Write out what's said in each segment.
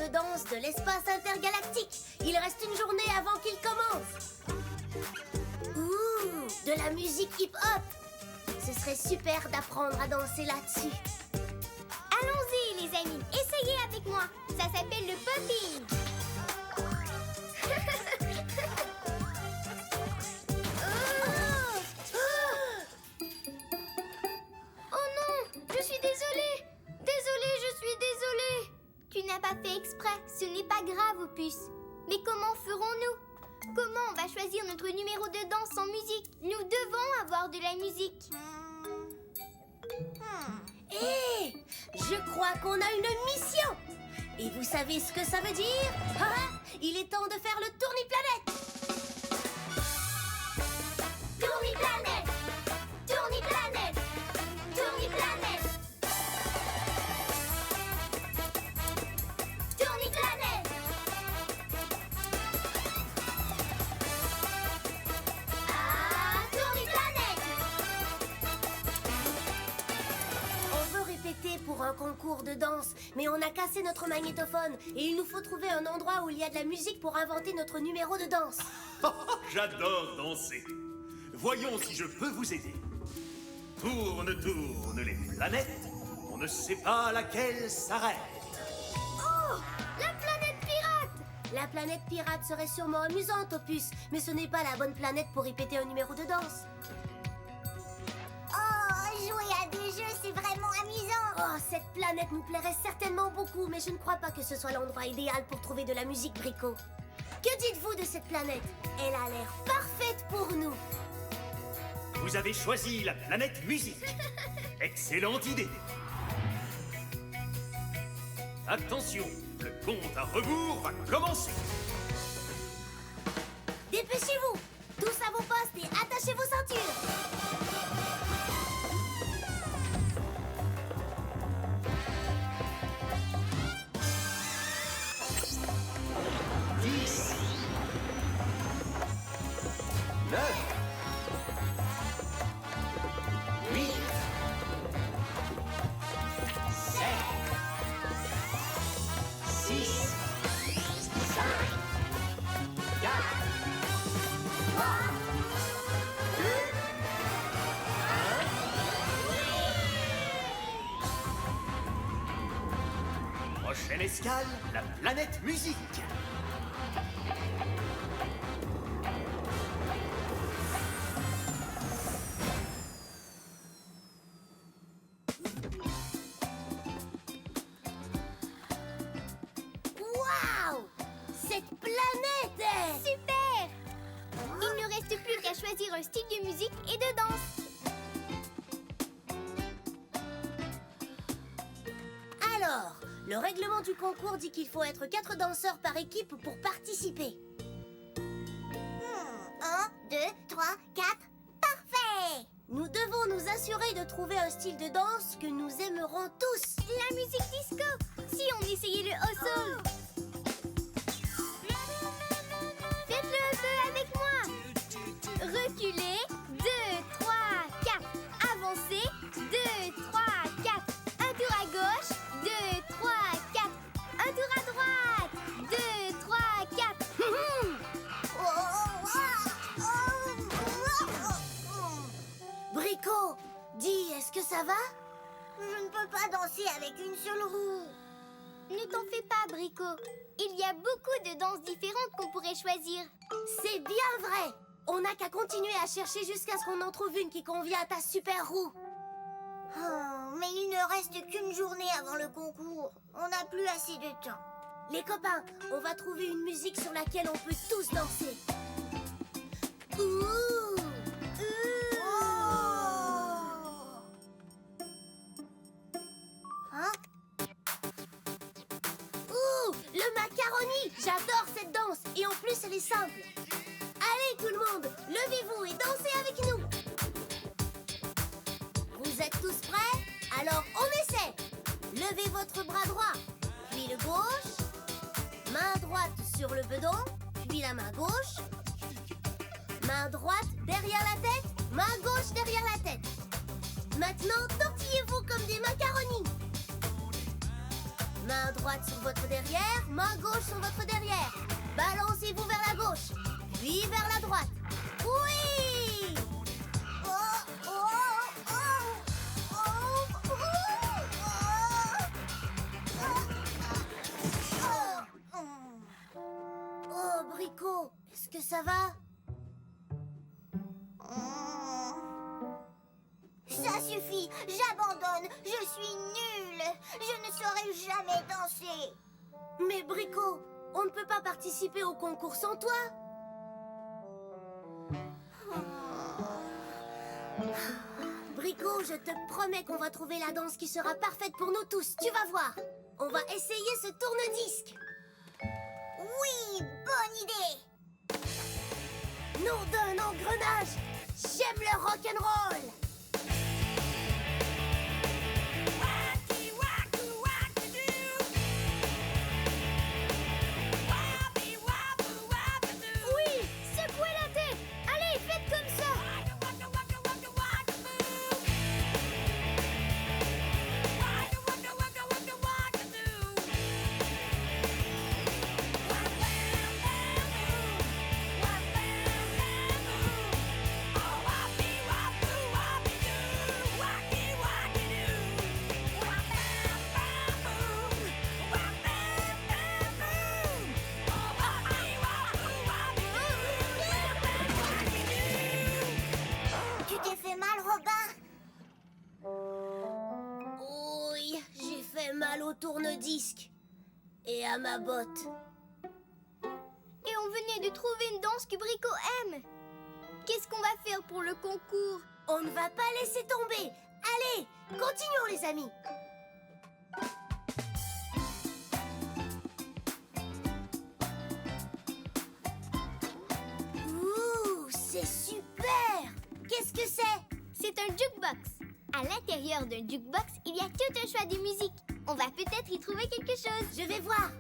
danse de l'espace intergalactique. Il reste une journée avant qu'il commence. Ouh, de la musique hip-hop. Ce serait super d'apprendre à danser là-dessus. Allons-y, les amis, essayez avec moi. Ça s'appelle le popping. Oh non, je suis désolée. Je suis désolée. Tu n'as pas fait exprès, ce n'est pas grave, Opus. Mais comment ferons-nous? Comment on va choisir notre numéro de danse sans musique? Nous devons avoir de la musique. Hé, je crois qu'on a une mission. Et vous savez ce que ça veut dire? Il est temps de faire le tourniplanète. Tourniplanète, tourniplanète, tourniplanète, tourniplanète. Ah, tourniplanète. On veut répéter pour un concours de danse, mais on a cassé notre magnétophone et il nous faut trouver un endroit où il y a de la musique pour inventer notre numéro de danse. J'adore danser. Voyons si je peux vous aider. Tourne, tourne les planètes. On ne sait pas laquelle s'arrête. Oh, la planète pirate! La planète pirate serait sûrement amusante, Opus, mais ce n'est pas la bonne planète pour répéter un numéro de danse. Oh, jouer à des jeux, c'est vraiment amusant. Oh, cette planète nous plairait certainement beaucoup, mais je ne crois pas que ce soit l'endroit idéal pour trouver de la musique, Brico. Que dites-vous de cette planète? Elle a l'air parfaite pour nous. Vous avez choisi la planète musique. Excellente idée. Attention, le compte à rebours va commencer. Dépêchez-vous! Tous à vos postes et attachez vos ceintures! 10, 9, 8, 7, 6, 5, 4, 3, 2, 1. Prochaine escale, la planète musique. Waouh! Cette planète est... Super! Il ne reste plus qu'à choisir un style de musique et de danse. Alors, le règlement du concours dit qu'il faut être 4 danseurs par équipe pour participer. 1, 2, 3, 4. Parfait! Nous devons nous assurer de trouver un style de danse que nous aimerons tous. La musique disco! Si on essayait le hustle! Faites-le un peu avec moi! Reculez, 2, 3, 4. Avancez, 2, 3, 4. Un tour à gauche, 2, 3, 4. Un tour à droite, 2, 3, 4. Brico, dis, est-ce que ça va? Je ne peux pas danser avec une seule roue. Ne t'en fais pas, Brico. Il y a beaucoup de danses différentes qu'on pourrait choisir. C'est bien vrai. On n'a qu'à continuer à chercher jusqu'à ce qu'on en trouve une qui convient à ta super roue. Oh, mais il ne reste qu'une journée avant le concours. On n'a plus assez de temps. Les copains, on va trouver une musique sur laquelle on peut tous danser. Ouh! Hein? Ouh! Le macaroni! J'adore cette danse! Et en plus, elle est simple. Allez, tout le monde, levez-vous et dansez avec nous! Vous êtes tous prêts? Alors, on essaie! Levez votre bras droit, puis le gauche. Main droite sur le bedon, puis la main gauche. Main droite derrière la tête, main gauche derrière la tête. Maintenant, tortillez-vous comme des macaronis. Main droite sur votre derrière, main gauche sur votre derrière. Balancez-vous vers la gauche, puis vers la droite. Oui! Oh, Brico, est-ce que ça va? Ça suffit, j'abandonne, je suis nulle. Je ne saurai jamais danser. Mais Brico, on ne peut pas participer au concours sans toi. Brico, je te promets qu'on va trouver la danse qui sera parfaite pour nous tous. Tu vas voir. On va essayer ce tourne-disque. Oui, bonne idée. Nom d'un engrenage. J'aime le rock'n'roll. Oui, secouez la tête. Allez, faites comme ça. Tu t'es fait mal, Robin? Oui, j'ai fait mal au tourne-disque. Et à ma botte. Et on venait de trouver une danse que Brico aime. Qu'est-ce qu'on va faire pour le concours? On ne va pas laisser tomber. Allez, continuons les amis. Ouh, c'est super. Qu'est-ce que c'est? C'est un jukebox. À l'intérieur d'un jukebox, il y a tout un choix de musique. On va peut-être y trouver quelque chose. Je vais voir.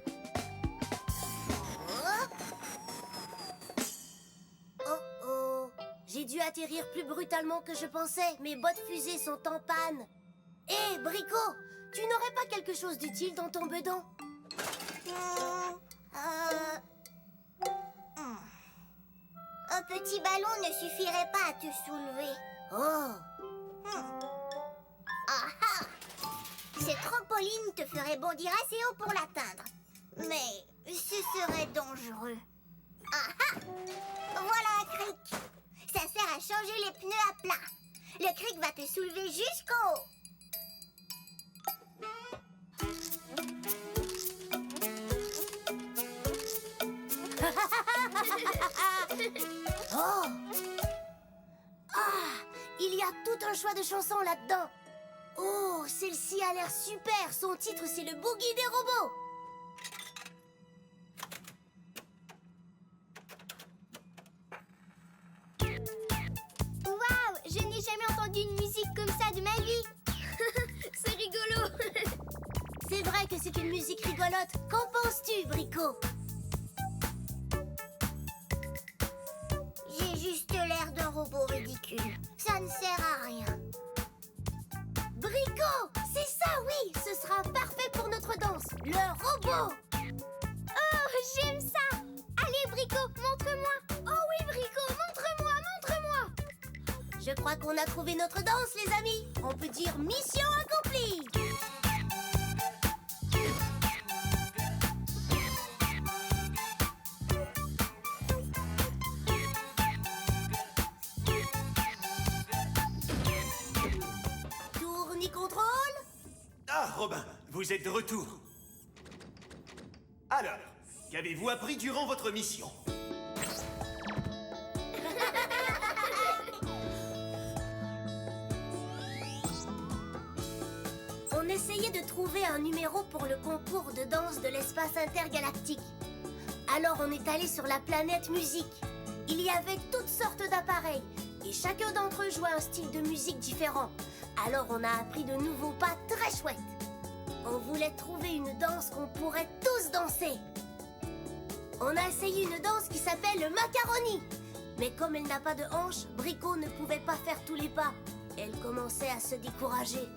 Oh oh, j'ai dû atterrir plus brutalement que je pensais. Mes bottes fusées sont en panne. Hé, Brico, tu n'aurais pas quelque chose d'utile dans ton bedon? Un petit ballon ne suffirait pas à te soulever. Oh, Ah ah! Cette trampoline te ferait bondir assez haut pour l'atteindre. Mais ce serait dangereux. Ah ah! Voilà un cric. Ça sert à changer les pneus à plat. Le cric va te soulever jusqu'en haut. oh. Ah, il y a tout un choix de chansons là-dedans. Oh, celle-ci a l'air super. Son titre, c'est le Boogie des robots. Waouh, je n'ai jamais entendu une musique comme ça de ma vie. C'est rigolo. C'est vrai que c'est une musique rigolote. Qu'en penses-tu, Brico? J'ai juste l'air d'un robot ridicule. Ça ne sert à rien. Brico, c'est ça, oui. Ce sera parfait pour notre danse. Le robot. Oh, j'aime ça. Allez, Brico, montre-moi. Oh oui, Brico, montre-moi, montre-moi. Je crois qu'on a trouvé notre danse, les amis. On peut dire mission accomplie. Tourne-contrôle. Ah, Robin, vous êtes de retour. Alors, qu'avez-vous appris durant votre mission? On essayait de trouver un numéro pour le concours de danse de l'espace intergalactique. Alors on est allé sur la planète musique. Il y avait toutes sortes d'appareils et chacun d'entre eux jouait un style de musique différent. Alors on a appris de nouveaux pas très chouettes. On voulait trouver une danse qu'on pourrait tous danser. On a essayé une danse qui s'appelle le macaroni. Mais comme elle n'a pas de hanches, Brico ne pouvait pas faire tous les pas. Elle commençait à se décourager.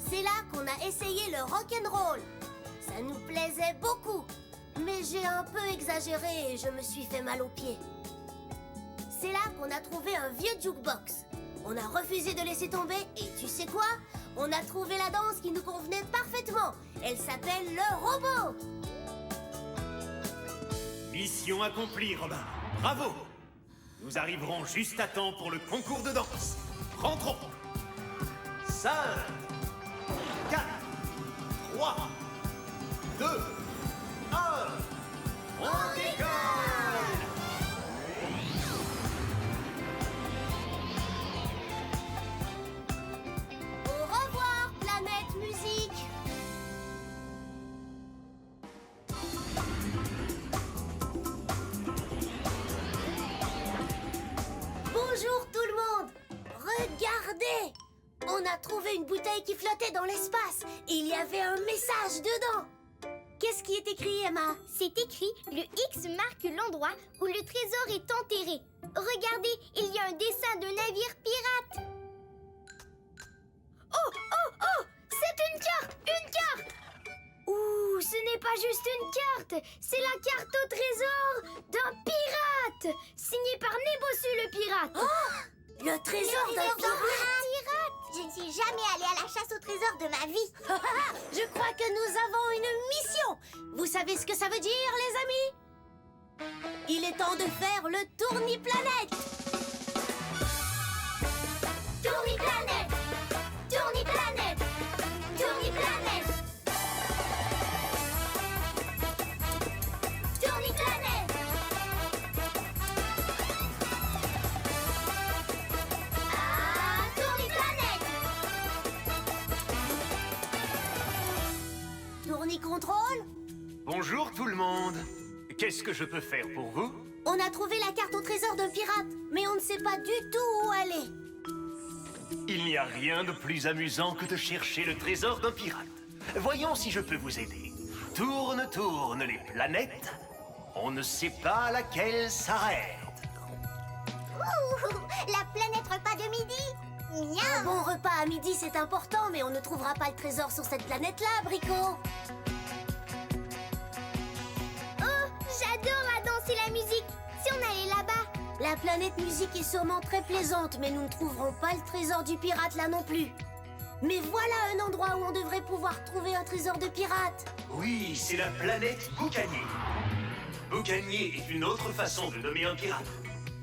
C'est là qu'on a essayé le rock'n'roll. Ça nous plaisait beaucoup. Mais j'ai un peu exagéré et je me suis fait mal aux pieds. C'est là qu'on a trouvé un vieux jukebox. On a refusé de laisser tomber et tu sais quoi? On a trouvé la danse qui nous convenait parfaitement. Elle s'appelle le robot. Mission accomplie, Robin. Bravo! Nous arriverons juste à temps pour le concours de danse. Rentrons. 5, 4, 3, 2, 1. On décolle! Au revoir, planète musique. Bonjour tout le monde. Regardez. On a trouvé une bouteille qui flottait dans l'espace. Et il y avait un message dedans. Qu'est-ce qui est écrit, Emma? C'est écrit, le X marque l'endroit où le trésor est enterré. Regardez, il y a un dessin de navire pirate. Oh, oh, oh! C'est une carte! Une carte! Ouh, ce n'est pas juste une carte, c'est la carte au trésor d'un pirate! Signée par Nébossu le pirate! Oh, le trésor d'un pirate. Je ne suis jamais allée à la chasse au trésor de ma vie. Je crois que nous avons une mission. Vous savez ce que ça veut dire, les amis? Il est temps de faire le tourniplanète. Tourniplanète! Tourniplanète! Tourniplanète! Tourniplanète! Ah, Tourniplanète! Tournicontrôle? Bonjour tout le monde. Qu'est-ce que je peux faire pour vous? On a trouvé la carte au trésor d'un pirate, mais on ne sait pas du tout où aller. Il n'y a rien de plus amusant que de chercher le trésor d'un pirate. Voyons si je peux vous aider. Tourne, tourne les planètes. On ne sait pas laquelle s'arrête. Ouh, la planète repas de midi. Un Miam. bon repas à midi, c'est important, mais on ne trouvera pas le trésor sur cette planète-là, Brico. Oh, j'adore la danse et la musique! Si on allait là-bas! La planète musique est sûrement très plaisante, mais nous ne trouverons pas le trésor du pirate là non plus. Mais voilà un endroit où on devrait pouvoir trouver un trésor de pirate. Oui, c'est la planète Boucanier. Boucanier est une autre façon de nommer un pirate.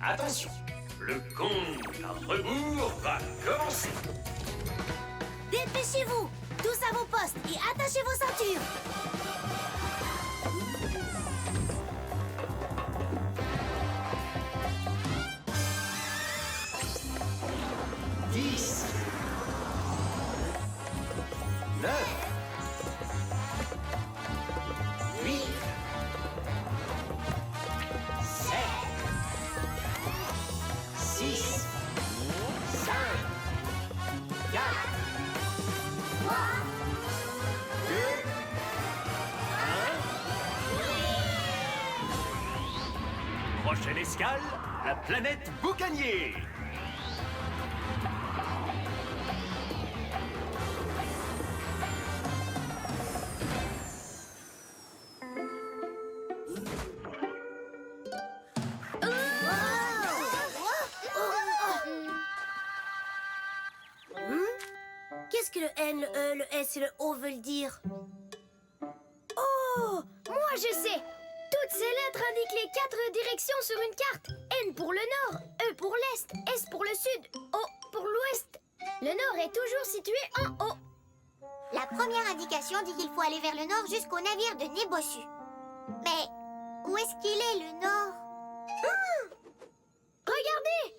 Attention, le compte à rebours va commencer. Dépêchez-vous, tous à vos postes et attachez vos ceintures. Dix, 9, 8, 7, 6, 5, 4, 3, 2, 1. Prochaine escale, la planète Boucanier. Qu'est-ce que le N, le E, le S et le O veulent dire? Oh! Moi je sais! Toutes ces lettres indiquent les 4 directions sur une carte. N pour le nord, E pour l'est, S pour le sud, O pour l'ouest. Le nord est toujours situé en haut. La première indication dit qu'il faut aller vers le nord jusqu'au navire de Nébossu. Mais où est-ce qu'il est, le nord? Regardez!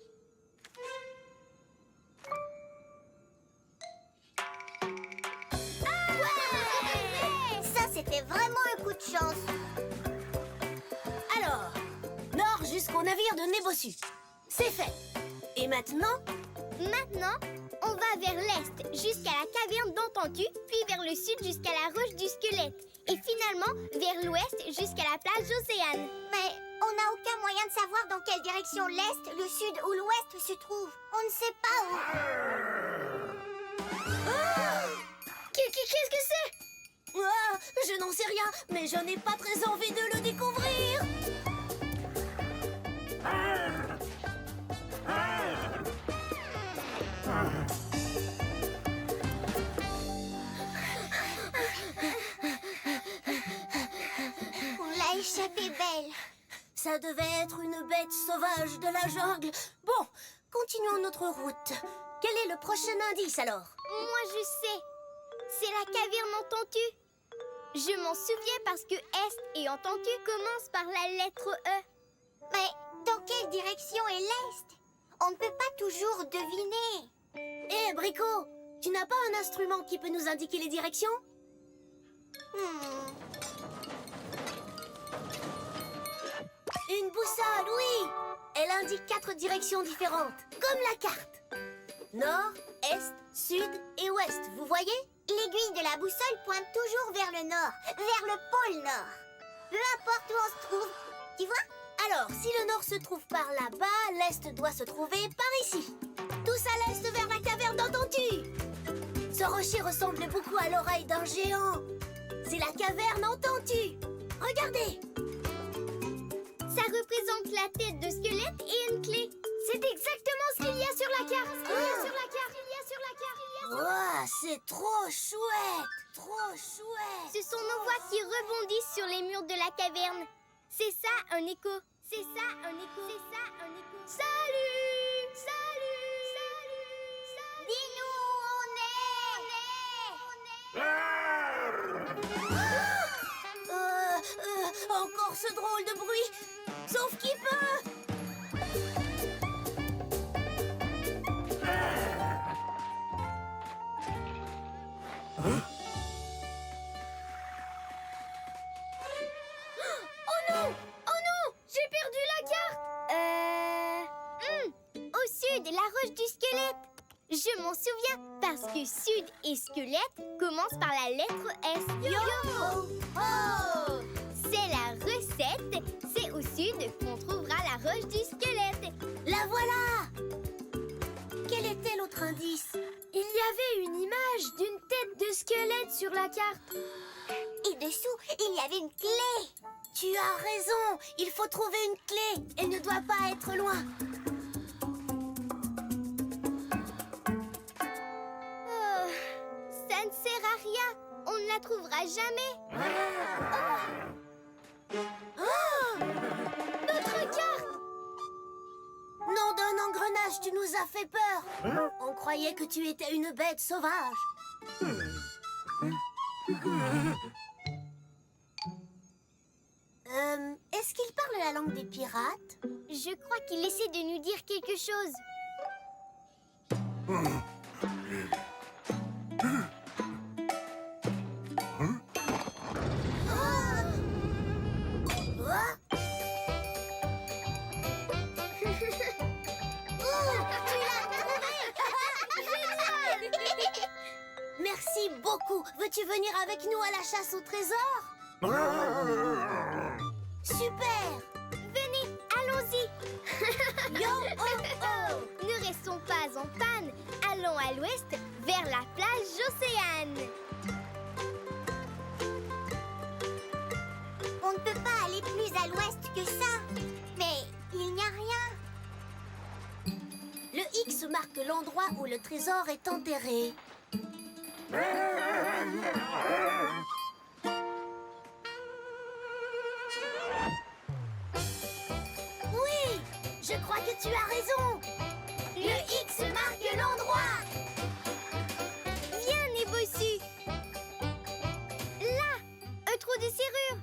Ouais! Ça, c'était vraiment un coup de chance. Alors, nord jusqu'au navire de Nébossu. C'est fait. Et maintenant? Maintenant, on va vers l'est jusqu'à la caverne d'Ententu, puis vers le sud jusqu'à la roche du squelette. Et finalement, vers l'ouest jusqu'à la plage d'Océane. Mais on n'a aucun moyen de savoir dans quelle direction l'est, le sud ou l'ouest se trouvent. On ne sait pas où. qu'est-ce que c'est? Ah, je n'en sais rien, mais je n'ai pas très envie de le découvrir. On l'a échappé belle. Ça devait être une bête sauvage de la jungle. Bon, continuons notre route. Quel est le prochain indice alors? Moi, je sais. C'est la caverne en tortue. Je m'en souviens parce que Est et en tortue commence par la lettre E. Mais dans quelle direction est l'Est? On ne peut pas toujours deviner. Hé, Brico, tu n'as pas un instrument qui peut nous indiquer les directions? Une boussole, oui. Elle indique 4 directions différentes, comme la carte. Nord, Est, Sud et Ouest, vous voyez? L'aiguille de la boussole pointe toujours vers le nord, vers le pôle nord. Peu importe où on se trouve, tu vois? Alors, si le nord se trouve par là-bas, l'Est doit se trouver par ici. Tous à l'Est vers la caverne d'Entends-tu? Ce rocher ressemble beaucoup à l'oreille d'un géant. C'est la caverne Entends-tu? Regardez! Ça représente la tête de squelette et une clé. C'est exactement ce qu'il y a sur la carte. Ouah, c'est trop chouette! Trop chouette! Ce sont nos voix qui rebondissent sur les murs de la caverne. C'est ça un écho. C'est ça un écho. C'est ça un écho. Salut! Salut! Salut! Salut! Dis-nous où on est! Encore ce drôle de bruit! Sauf qui peut! Oh non! Oh non! J'ai perdu la carte! Au sud, la roche du squelette. Je m'en souviens parce que sud et squelette commencent par la lettre S. Yo! Oh! C'est la recette. C'est au sud qu'on trouvera la roche du squelette. La voilà! Quel était l'autre indice? Il y avait une image d'une tête de squelette sur la carte. Et dessous, il y avait une clé. Tu as raison! Il faut trouver une clé! Elle ne doit pas être loin! Oh, ça ne sert à rien. On ne la trouvera jamais. Oh! Notre carte! Nom d'un engrenage, tu nous as fait peur! On croyait que tu étais une bête sauvage. Est-ce qu'il parle la langue des pirates? Je crois qu'il essaie de nous dire quelque chose. Merci beaucoup. Veux-tu venir avec nous à la chasse au trésor? Super! Venez, allons-y. Yo, oh, oh! Ne restons pas en panne. Allons à l'ouest, vers la plage Océane. On ne peut pas aller plus à l'ouest que ça. Mais il n'y a rien. Le X marque l'endroit où le trésor est enterré. Oui, je crois que tu as raison. Le X marque l'endroit. Viens, Nébosu. Là, un trou de serrure.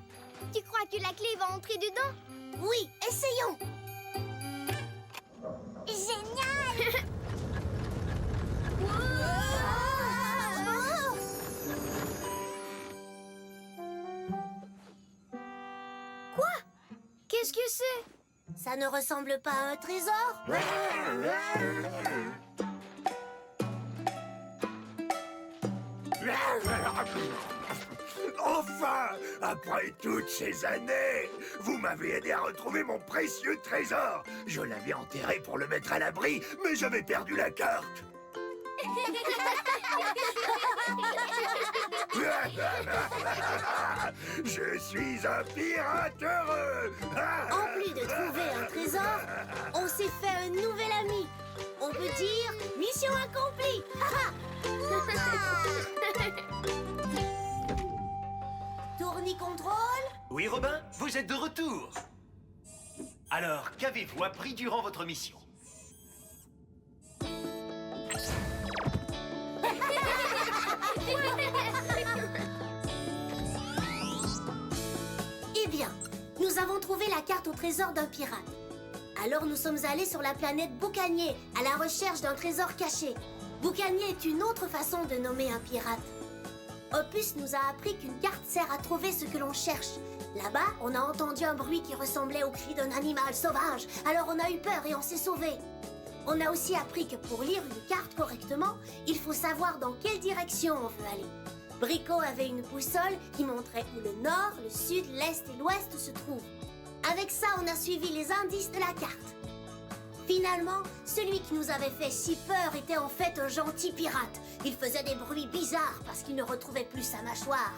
Tu crois que la clé va entrer dedans? Oui, essayons. Génial! Quoi? Qu'est-ce que c'est? Ça ne ressemble pas à un trésor? Enfin! Après toutes ces années, vous m'avez aidé à retrouver mon précieux trésor. Je l'avais enterré pour le mettre à l'abri, mais j'avais perdu la carte. Je suis un pirate heureux. En plus de trouver un trésor, on s'est fait un nouvel ami. On peut dire mission accomplie. Tourni-contrôle. Oui, Robin, vous êtes de retour. Alors, qu'avez-vous appris durant votre mission? Eh bien, nous avons trouvé la carte au trésor d'un pirate. Alors nous sommes allés sur la planète Boucanier à la recherche d'un trésor caché. Boucanier est une autre façon de nommer un pirate. Opus nous a appris qu'une carte sert à trouver ce que l'on cherche. Là-bas, on a entendu un bruit qui ressemblait au cri d'un animal sauvage. Alors on a eu peur et on s'est sauvés. On a aussi appris que pour lire une carte correctement, il faut savoir dans quelle direction on veut aller. Brico avait une boussole qui montrait où le nord, le sud, l'est et l'ouest se trouvent. Avec ça, on a suivi les indices de la carte. Finalement, celui qui nous avait fait si peur était en fait un gentil pirate. Il faisait des bruits bizarres parce qu'il ne retrouvait plus sa mâchoire.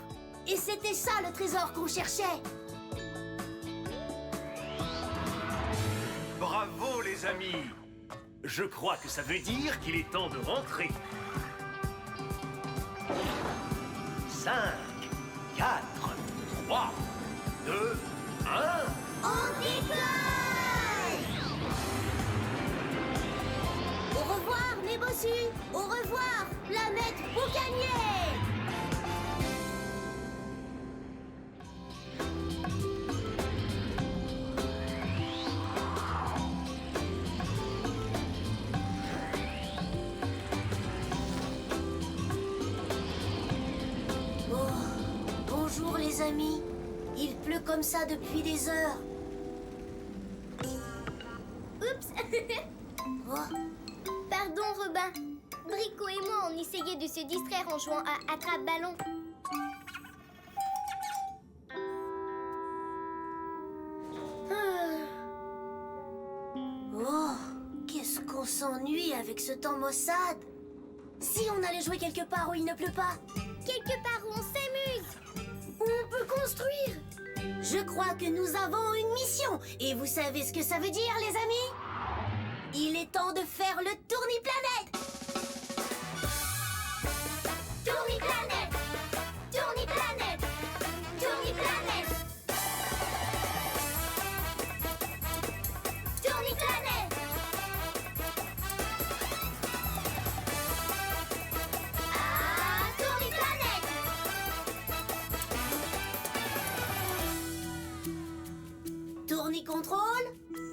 Et c'était ça le trésor qu'on cherchait. Bravo, les amis! Je crois que ça veut dire qu'il est temps de rentrer. 5, 4, 3, 2, 1... On décolle! Au revoir, mes bossus! Au revoir, planète Boucanier! Oh, bonjour les amis. Il pleut comme ça depuis des heures. Oups. Oh, Pardon, Robin. Brico et moi, on essayait de se distraire en jouant à attrape-ballon. oh, qu'est-ce qu'on s'ennuie avec ce temps maussade. Si on allait jouer quelque part où il ne pleut pas, Quelque part où on s'amuse. où on peut construire. Je crois que nous avons une mission. Et vous savez ce que ça veut dire, les amis? Il est temps de faire le tourni-planète. Tourni-planète. Tourni-planète. Tourni-planète. Tourni-planète. Ah, tourni-planète. Tourni-contrôle.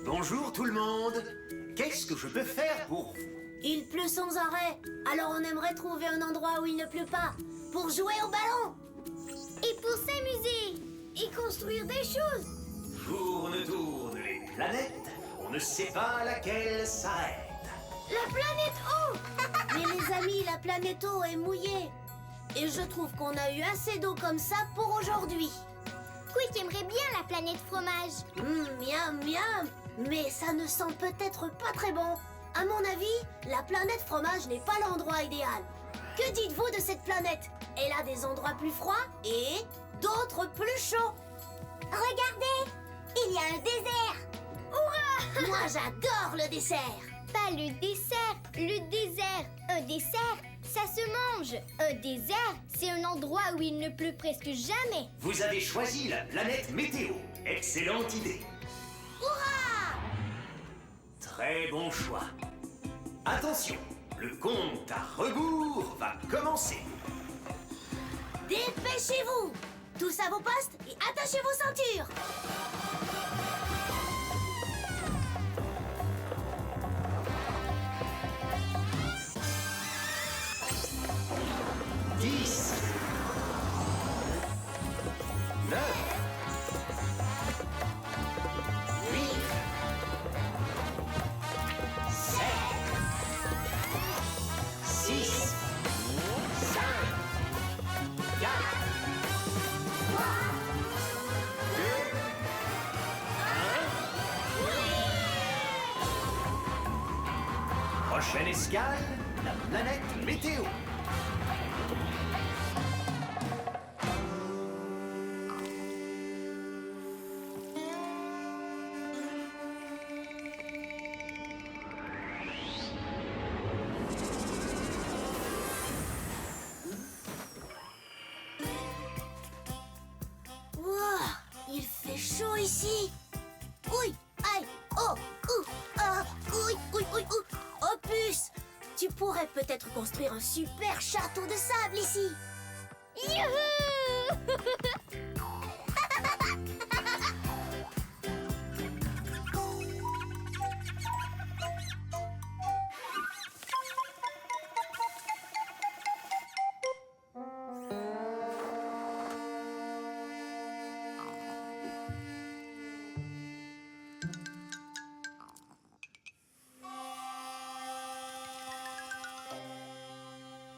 Bonjour tout le monde. Qu'est-ce que je peux faire pour vous? Il pleut sans arrêt. Alors on aimerait trouver un endroit où il ne pleut pas. Pour jouer au ballon. Et pour s'amuser. Et construire des choses. Tourne les planètes. On ne sait pas laquelle s'arrête. La planète eau. Mais les amis, la planète eau est mouillée. Et je trouve qu'on a eu assez d'eau comme ça pour aujourd'hui. Quick aimerait bien la planète fromage. Miam, miam. Mais ça ne sent peut-être pas très bon. À mon avis, la planète fromage n'est pas l'endroit idéal. Que dites-vous de cette planète? Elle a des endroits plus froids et d'autres plus chauds. Regardez, il y a un désert. Hurrah! Moi, j'adore le dessert. Pas le dessert, le désert. Un dessert, ça se mange. Un désert, c'est un endroit où il ne pleut presque jamais. Vous avez choisi la planète météo. Excellente idée. Hurrah! Très bon choix. Attention, le compte à rebours va commencer. Dépêchez-vous! Tous à vos postes et attachez vos ceintures! 10, 9, 8, 7, 6, 5, 4, 3, 2, 1. Prochaine escale, la planète météo. Wouah, il fait chaud ici. Ouïe, aïe, oh, ouh, ah, ouïe, ouïe, ouïe, ouh. Opus, tu pourrais peut-être construire un super château de sable ici. Youhou!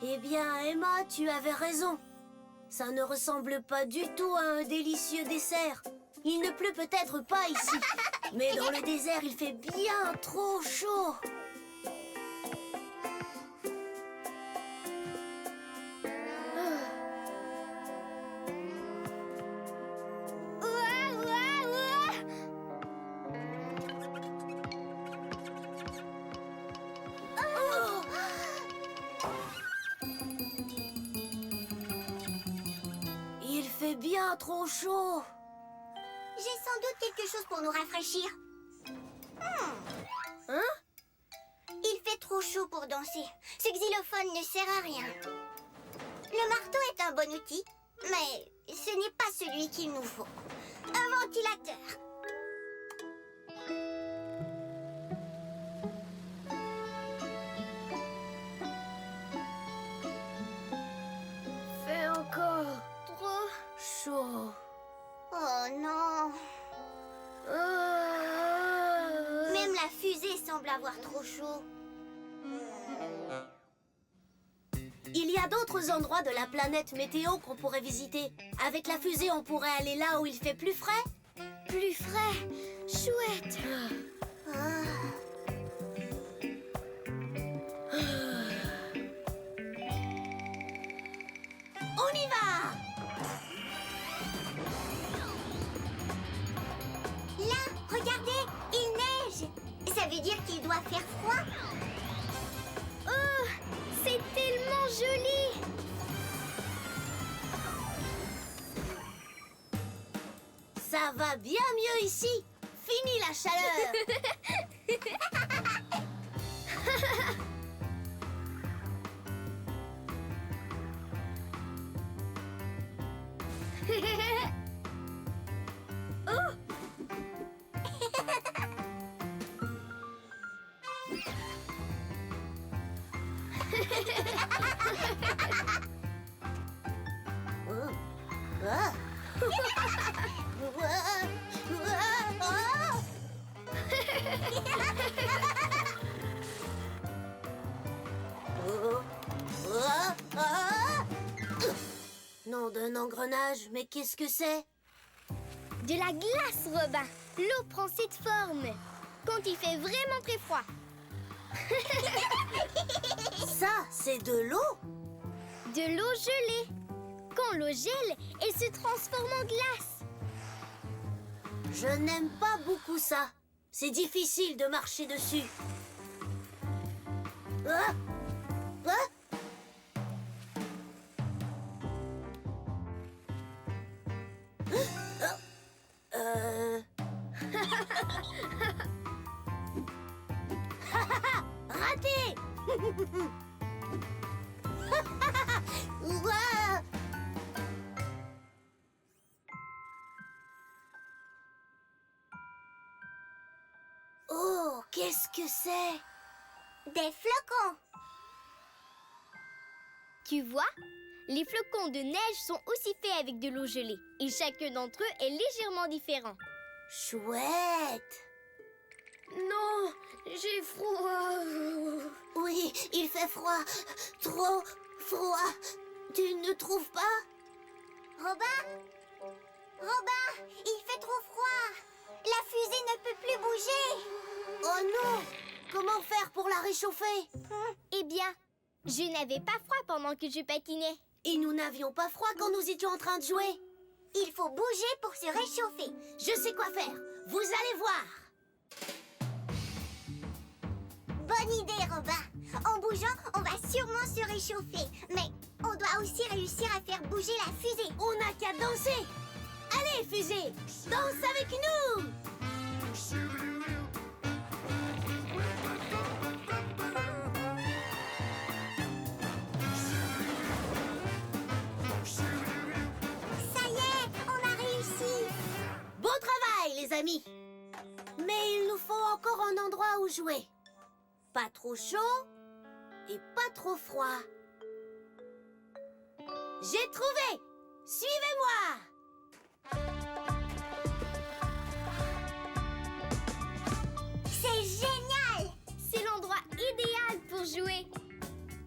Eh bien, Emma, tu avais raison. Ça ne ressemble pas du tout à un délicieux dessert. Il ne pleut peut-être pas ici, mais dans le désert, il fait bien trop chaud. Ouah, ouah, ouah. Il fait bien trop chaud. J'ai sans doute quelque chose pour nous rafraîchir. Hein? Il fait trop chaud pour danser. Ce xylophone ne sert à rien. Le marteau est un bon outil, mais ce n'est pas celui qu'il nous faut. Un ventilateur. Fait encore Trop. chaud. Oh non. Même la fusée semble avoir trop chaud. Il y a d'autres endroits de la planète météo qu'on pourrait visiter. Avec la fusée, on pourrait aller là où il fait plus frais. Plus frais. Chouette. On y va! Là, regardez, il neige. Ça veut dire qu'il doit faire froid. Oh, c'est tellement joli. Ça va bien mieux ici. Fini la chaleur. Nom d'un engrenage, mais qu'est-ce que c'est? De la glace, Robin. L'eau prend cette forme quand il fait vraiment très froid. Ça, c'est de l'eau? De l'eau gelée. Quand l'eau gèle, elle se transforme en glace. Je n'aime pas beaucoup ça. C'est difficile de marcher dessus. Ah! Ah! Raté! Ouah! Oh, qu'est-ce que c'est? Des flocons. Tu vois, les flocons de neige sont aussi faits avec de l'eau gelée. Et chacun d'entre eux est légèrement différent. Chouette! Non, j'ai froid. Oui, il fait froid. Trop froid. Tu ne trouves pas? Robin? Robin, il fait trop froid. La fusée ne peut plus bouger. Oh non! Comment faire pour la réchauffer? Eh bien, Je n'avais pas froid pendant que je patinais. Et nous n'avions pas froid quand nous étions en train de jouer. Il faut bouger pour se réchauffer. Je sais quoi faire. Vous allez voir. Bonne idée, Robin. En bougeant, on va sûrement se réchauffer. Mais on doit aussi réussir à faire bouger la fusée. On n'a qu'à danser. Allez, fusée, danse avec nous. Ça y est, on a réussi. Bon travail, les amis. Mais il nous faut encore un endroit où jouer. Pas trop chaud et pas trop froid. J'ai trouvé. Suivez-moi. C'est génial. C'est l'endroit idéal pour jouer.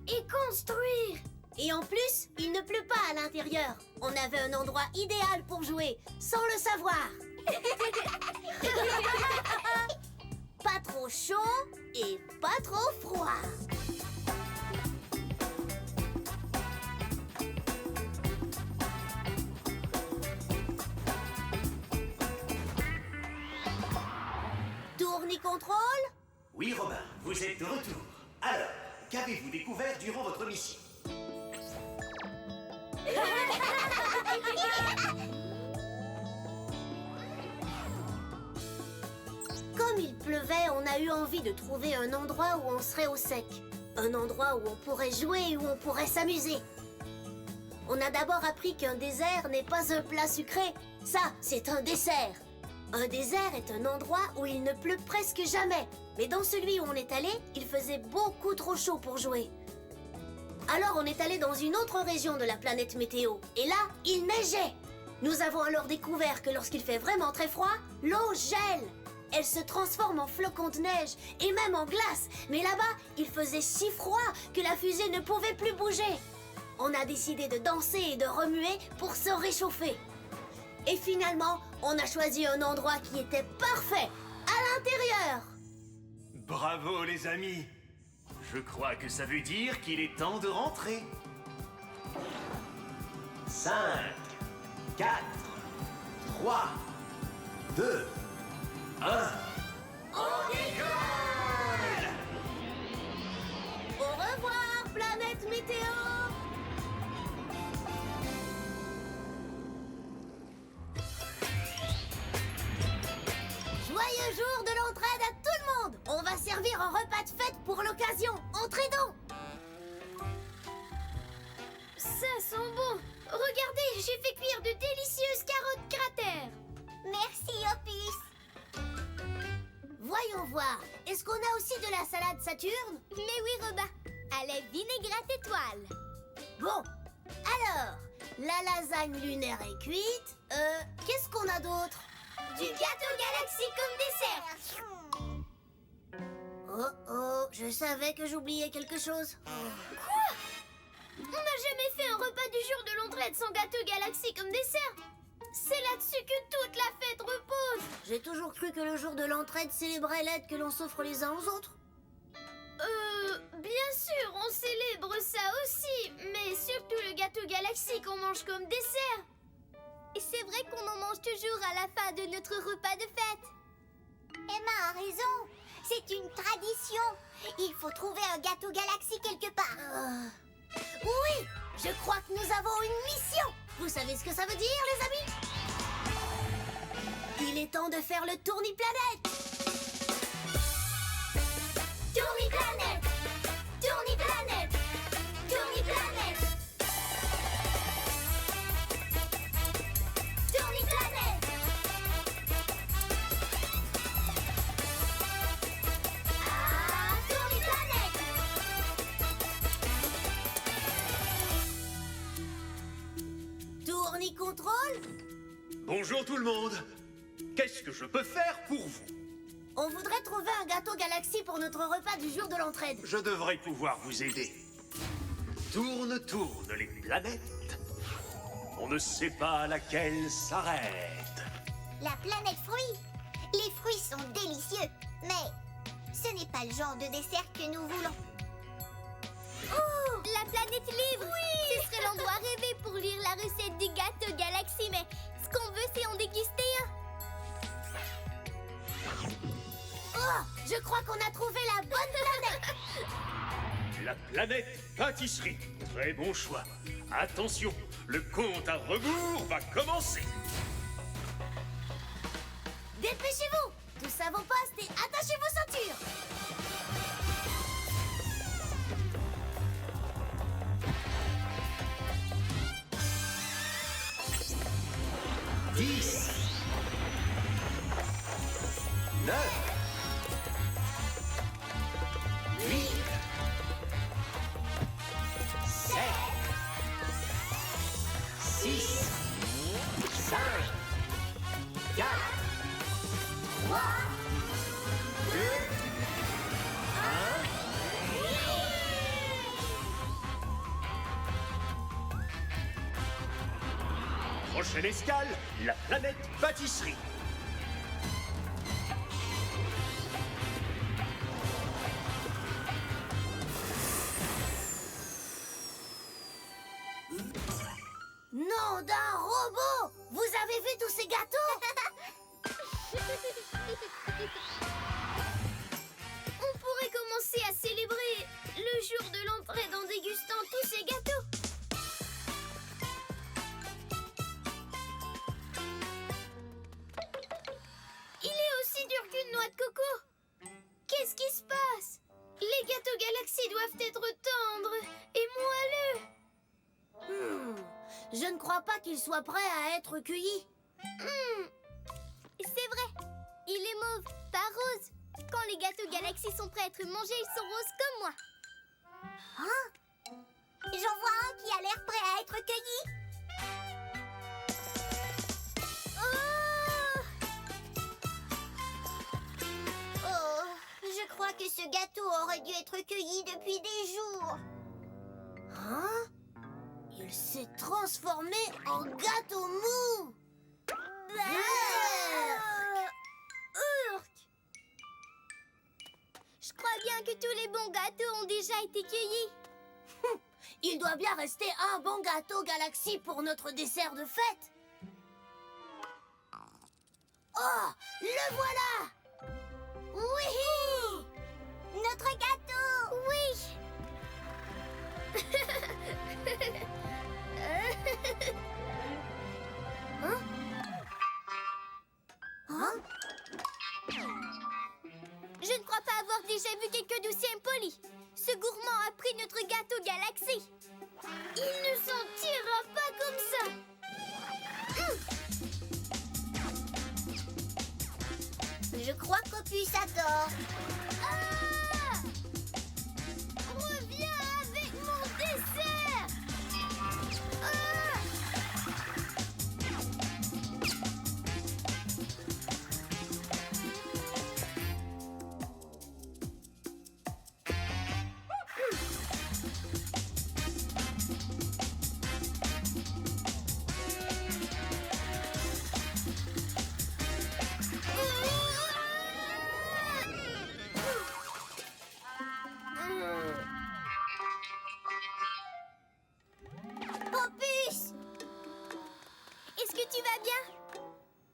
Et construire. Et en plus, il ne pleut pas à l'intérieur. On avait un endroit idéal pour jouer, sans le savoir. Pas trop chaud et pas trop froid. Tourne-contrôle. Oui, Robin, vous êtes de retour. Alors, qu'avez-vous découvert durant votre mission? Comme il pleuvait, on a eu envie de trouver un endroit où on serait au sec. Un endroit où on pourrait jouer et où on pourrait s'amuser. On a d'abord appris qu'un désert n'est pas un plat sucré. Ça, c'est un dessert. Un désert est un endroit où il ne pleut presque jamais. Mais dans celui où on est allé, il faisait beaucoup trop chaud pour jouer. Alors on est allé dans une autre région de la planète météo. Et là, il neigeait. Nous avons alors découvert que lorsqu'il fait vraiment très froid, l'eau gèle. Elle se transforme en flocons de neige et même en glace. Mais là-bas, il faisait si froid que la fusée ne pouvait plus bouger. On a décidé de danser et de remuer pour se réchauffer. Et finalement, on a choisi un endroit qui était parfait, à l'intérieur. Bravo, les amis. Je crois que ça veut dire qu'il est temps de rentrer. 5, 4, 3, 2, 1. On décolle! Au revoir, planète météo! Joyeux jour de l'entraide à tout le monde! On va servir un repas de fête pour l'occasion. Entrez donc! Ça sent bon. Regardez, j'ai fait cuire de délicieuses carottes cratères. Merci, Opus. Voyons voir. Est-ce qu'on a aussi de la salade Saturne? Mais oui, Robin, à la vinaigrette étoile. Bon, alors, la lasagne lunaire est cuite. Qu'est-ce qu'on a d'autre? Du gâteau galaxie comme dessert. Oh oh, je savais que j'oubliais quelque chose. On n'a jamais fait un repas du jour de l'entraide sans gâteau galaxie comme dessert. C'est là-dessus que toute la fête repose. J'ai toujours cru que le jour de l'entraide célébrait l'aide que l'on s'offre les uns aux autres. Bien sûr, on célèbre ça aussi, mais surtout le gâteau galaxie qu'on mange comme dessert. Et c'est vrai qu'on en mange toujours à la fin de notre repas de fête. Emma a raison. C'est une tradition. Il faut trouver un gâteau galaxie quelque part. Oui, je crois que nous avons une mission. Vous savez ce que ça veut dire, les amis? Il est temps de faire le tourni-planète. Tourni-planète, tourni-planète, tourni-planète, tourni-planète. Ah, tourni-planète. Tourni-contrôle. Bonjour tout le monde. Qu'est-ce que je peux faire pour vous? On voudrait trouver un gâteau galaxie pour notre repas du jour de l'entraide. Je devrais pouvoir vous aider. Tourne, tourne les planètes. On ne sait pas laquelle s'arrête. La planète fruits. Les fruits sont délicieux, mais ce n'est pas le genre de dessert que nous voulons. Oh, la planète libre. Oui. Ce serait l'endroit rêvé pour lire la recette du gâteau Galaxy, mais ce qu'on veut, c'est en déguster un. Oh, je crois qu'on a trouvé la bonne planète. La planète pâtisserie. Très bon choix. Attention, le compte à rebours va commencer. Dépêchez-vous. Tous à vos postes et attachez vos ceintures. 10, 9, 8, 7, 6, 5, 4, 3, 2, 1. Prochaine escale, la planète pâtisserie. Nom d'un robot. Vous avez vu tous ces gâteaux? On pourrait commencer à célébrer le jour de l'entrée en dégustant tous ces gâteaux. Il est aussi dur qu'une noix de coco. Qu'est-ce qui se passe? Les gâteaux Galaxy doivent être tendres et moelleux. Je ne crois pas qu'il soit prêt à être cueilli. C'est vrai, il est mauve, pas rose. Quand les gâteaux Galaxy sont prêts à être mangés, ils sont roses comme moi. J'en vois un qui a l'air prêt à être cueilli. Oh, je crois que ce gâteau aurait dû être cueilli depuis des jours. Hein? Il s'est transformé en gâteau mou. Je crois bien que tous les bons gâteaux ont déjà été cueillis. Il doit bien rester un bon gâteau Galaxy pour notre dessert de fête. Oh, le voilà! Oui! Notre gâteau! Oui. Hein? Je ne crois pas avoir déjà vu quelqu'un d'aussi impoli. Ce gourmand a pris notre gâteau Galaxy. Il ne s'en tirera pas comme ça. Je crois qu'Opus a tort. Ah! Reviens avec mon dessert. Ah! Opus! Est-ce que tu vas bien?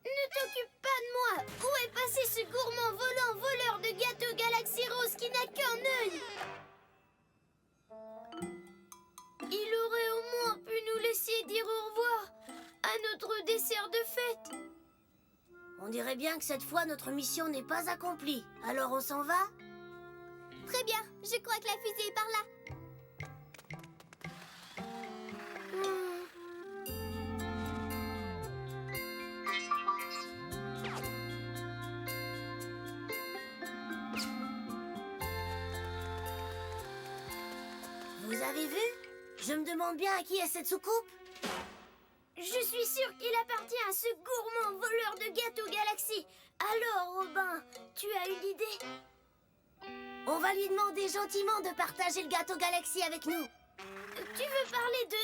Ne t'occupe pas de moi. Où est passé ce gourmand volant voleur de gâteau Galaxy Rose qui n'a qu'un œil? Il aurait au moins pu nous laisser dire au revoir à notre dessert de fête. On dirait bien que cette fois notre mission n'est pas accomplie. Alors on s'en va? Très bien, je crois que la fusée est par là. Vous avez vu? Je me demande bien à qui est cette soucoupe. Je suis sûre qu'il appartient à ce gourmand voleur de gâteau Galaxy. Alors, Robin, tu as une idée? On va lui demander gentiment de partager le gâteau Galaxy avec nous. Tu veux parler de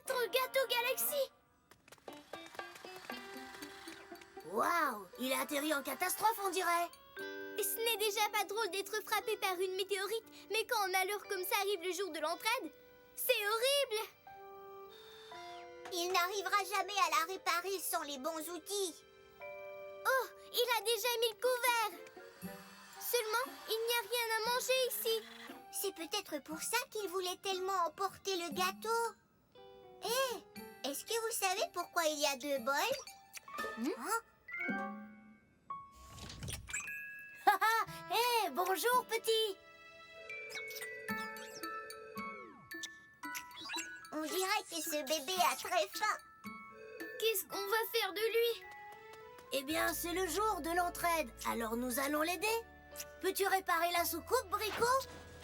notre gâteau Galaxy? Waouh, il a atterri en catastrophe, on dirait. Ce n'est déjà pas drôle d'être frappé par une météorite, mais quand un malheur comme ça arrive le jour de l'entraide, c'est horrible! Il n'arrivera jamais à la réparer sans les bons outils. Oh, il a déjà mis le couvert! Seulement, il n'y a rien à manger ici. C'est peut-être pour ça qu'il voulait tellement emporter le gâteau. Hé, est-ce que vous savez pourquoi il y a 2 bols? Hé, bonjour, petit. On dirait que ce bébé a très faim. Qu'est-ce qu'on va faire de lui? Eh bien, c'est le jour de l'entraide, alors nous allons l'aider. Peux-tu réparer la soucoupe, Brico?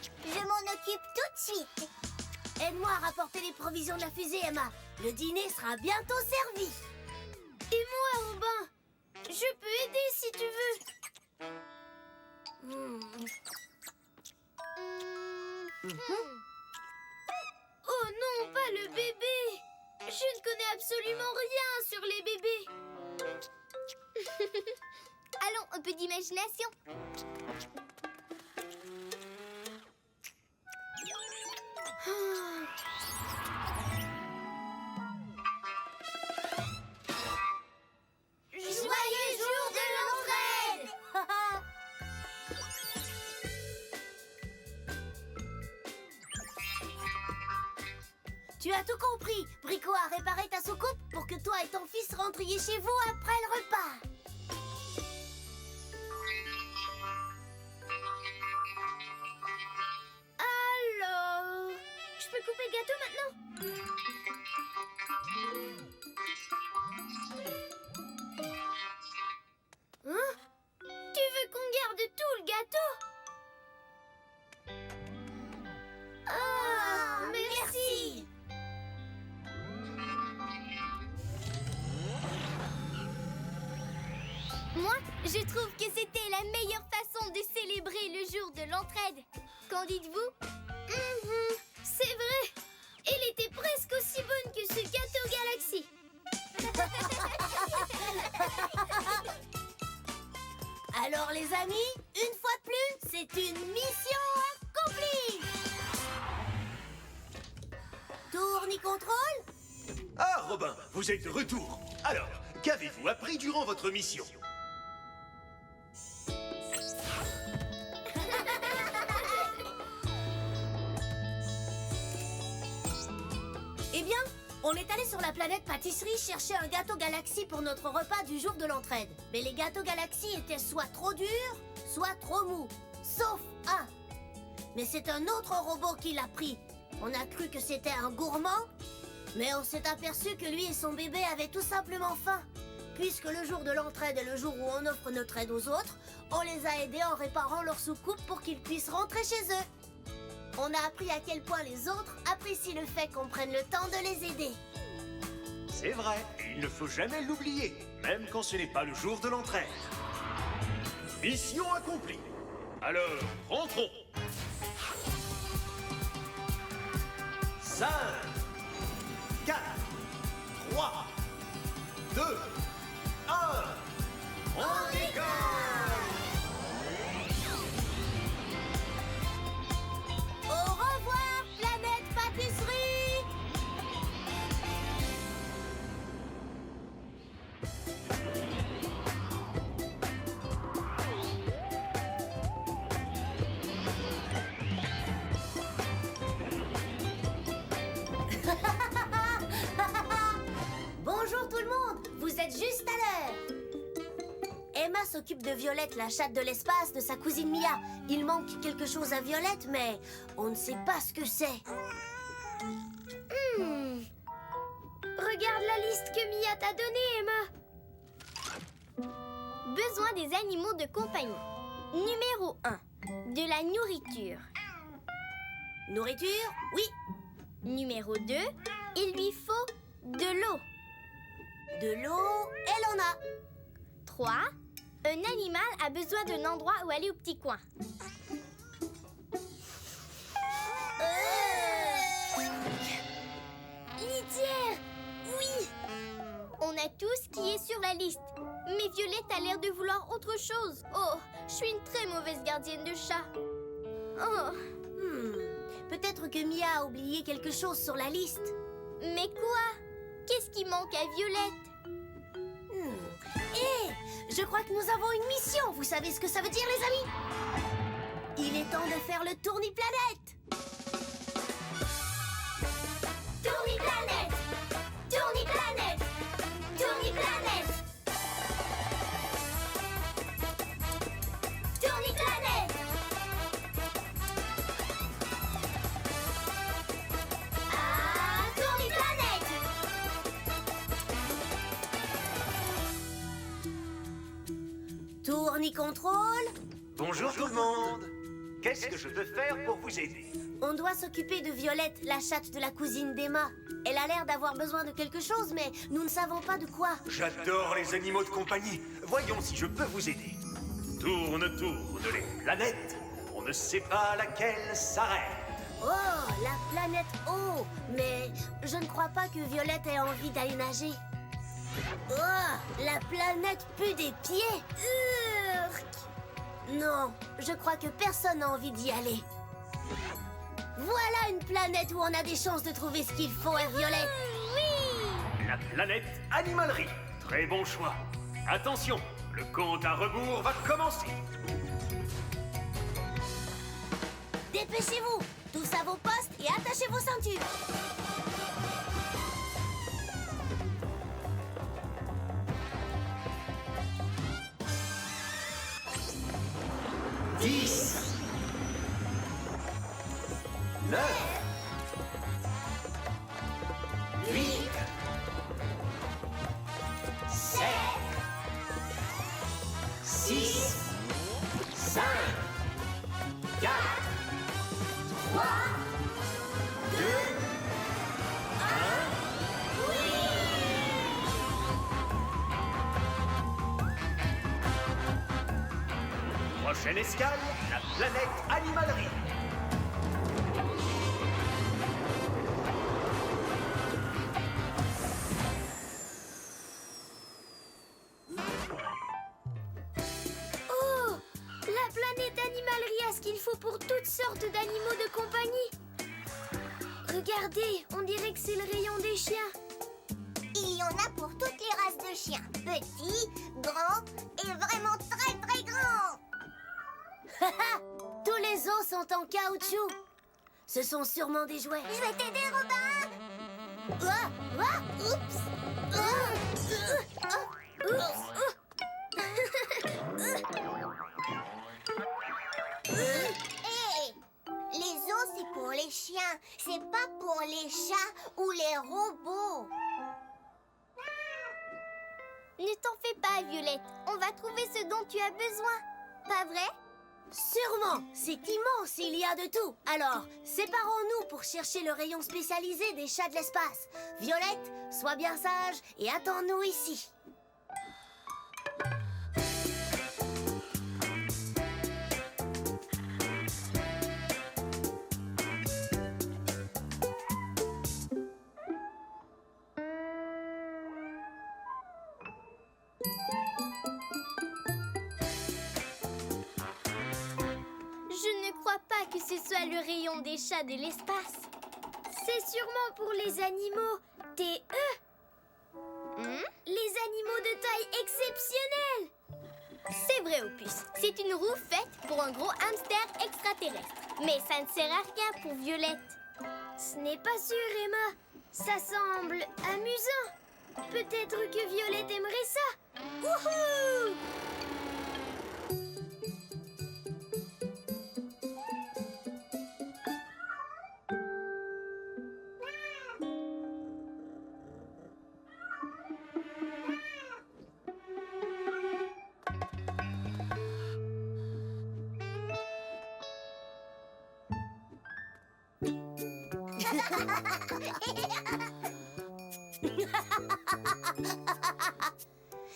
Je m'en occupe tout de suite. Aide-moi à rapporter les provisions de la fusée, Emma. Le dîner sera bientôt servi. Et moi, Robin? Je peux aider si tu veux. Oh non, pas le bébé! Je ne connais absolument rien sur les bébés. Allons, un peu d'imagination. Joyeux jour de l'entraide! Tu as tout compris. Brico a réparé ta soucoupe pour que toi et ton fils rentriez chez vous après le repas. Alors, je peux couper le gâteau maintenant? Hein? Tu veux qu'on garde tout le gâteau? Ah, merci. Moi, je trouve que c'était la meilleure façon de célébrer le jour de l'entraide. Qu'en dites-vous? C'est vrai. Elle était presque aussi bonne que ce gâteau Galaxy. Alors les amis, une fois de plus, c'est une mission accomplie. Tourne-contrôle. Ah, Robin, vous êtes de retour. Alors, qu'avez-vous appris durant votre mission? Eh bien, on est allé sur la planète pâtisserie chercher un gâteau Galaxy pour notre repas du jour de l'entraide. Mais les gâteaux Galaxy étaient soit trop durs, soit trop mous. Sauf un. Mais c'est un autre robot qui l'a pris. On a cru que c'était un gourmand, mais on s'est aperçu que lui et son bébé avaient tout simplement faim. Puisque le jour de l'entraide est le jour où on offre notre aide aux autres, on les a aidés en réparant leur soucoupe pour qu'ils puissent rentrer chez eux. On a appris à quel point les autres apprécient le fait qu'on prenne le temps de les aider. C'est vrai, et il ne faut jamais l'oublier, même quand ce n'est pas le jour de l'entraide. Mission accomplie. Alors, rentrons. 5, 4, 3, 2, 1. On décolle! Au revoir, planète pâtisserie! Bonjour tout le monde, vous êtes juste à l'heure. Emma s'occupe de Violette, la chatte de l'espace, de sa cousine Mia. Il manque quelque chose à Violette, mais on ne sait pas ce que c'est. Regarde la liste que Mia t'a donnée, Emma. Besoin des animaux de compagnie. Numéro 1. De la nourriture. Nourriture? Oui. Numéro 2. Il lui faut de l'eau. De l'eau, elle en a. 3. Un animal a besoin d'un endroit où aller au petit coin. Litière! Oui! On a tout ce qui est sur la liste. Mais Violette a l'air de vouloir autre chose. Oh, Je suis une très mauvaise gardienne de chat. Oh, Peut-être que Mia a oublié quelque chose sur la liste. mais quoi? Qu'est-ce qui manque à Violette? Je crois que nous avons une mission. Vous savez ce que ça veut dire, les amis? Il est temps de faire le tourniplanète. Tourniplanète! Tourniplanète! Tourniplanète! Tourniplanète! Ah, Tourniplanète! Tournicontrôle. Bonjour tout le monde. Qu'est-ce que je peux faire pour vous aider? On doit s'occuper de Violette, la chatte de la cousine d'Emma. Elle a l'air d'avoir besoin de quelque chose, mais nous ne savons pas de quoi. J'adore les animaux de compagnie. Voyons si je peux vous aider. Tourne les planètes. On ne sait pas laquelle s'arrête. Oh, la planète eau. Mais je ne crois pas que Violette ait envie d'aller nager. Oh, la planète pue des pieds. Urk. Non, je crois que personne n'a envie d'y aller. Voilà une planète où on a des chances de trouver ce qu'il faut à Violette. La planète animalerie. Très bon choix. Attention, le compte à rebours va commencer. Dépêchez-vous, tous à vos postes et attachez vos ceintures. Prochaine escale, la planète animalerie. Oh! La planète animalerie a ce qu'il faut pour toutes sortes d'animaux de compagnie. Regardez, on dirait que c'est le rayon des chiens. Il y en a pour toutes les races de chiens. Petits, grands et vraiment très très grands. Tous les os sont en caoutchouc. Ce sont sûrement des jouets. Je vais t'aider, Robin. Ah, ah, oups. Hé! Les os, c'est pour les chiens. C'est pas pour les chats ou les robots. Ne t'en fais pas, Violette. On va trouver ce dont tu as besoin. Pas vrai? Sûrement, c'est immense, il y a de tout. Alors, séparons-nous pour chercher le rayon spécialisé des chats de l'espace. Violette, sois bien sage et attends-nous ici. Je ne crois pas que ce soit le rayon des chats de l'espace. C'est sûrement pour les animaux TE. Les animaux de taille exceptionnelle. C'est vrai, Opus. C'est une roue faite pour un gros hamster extraterrestre. Mais ça ne sert à rien pour Violette. Ce n'est pas sûr, Emma. Ça semble amusant. Peut-être que Violette aimerait ça. Wouhou!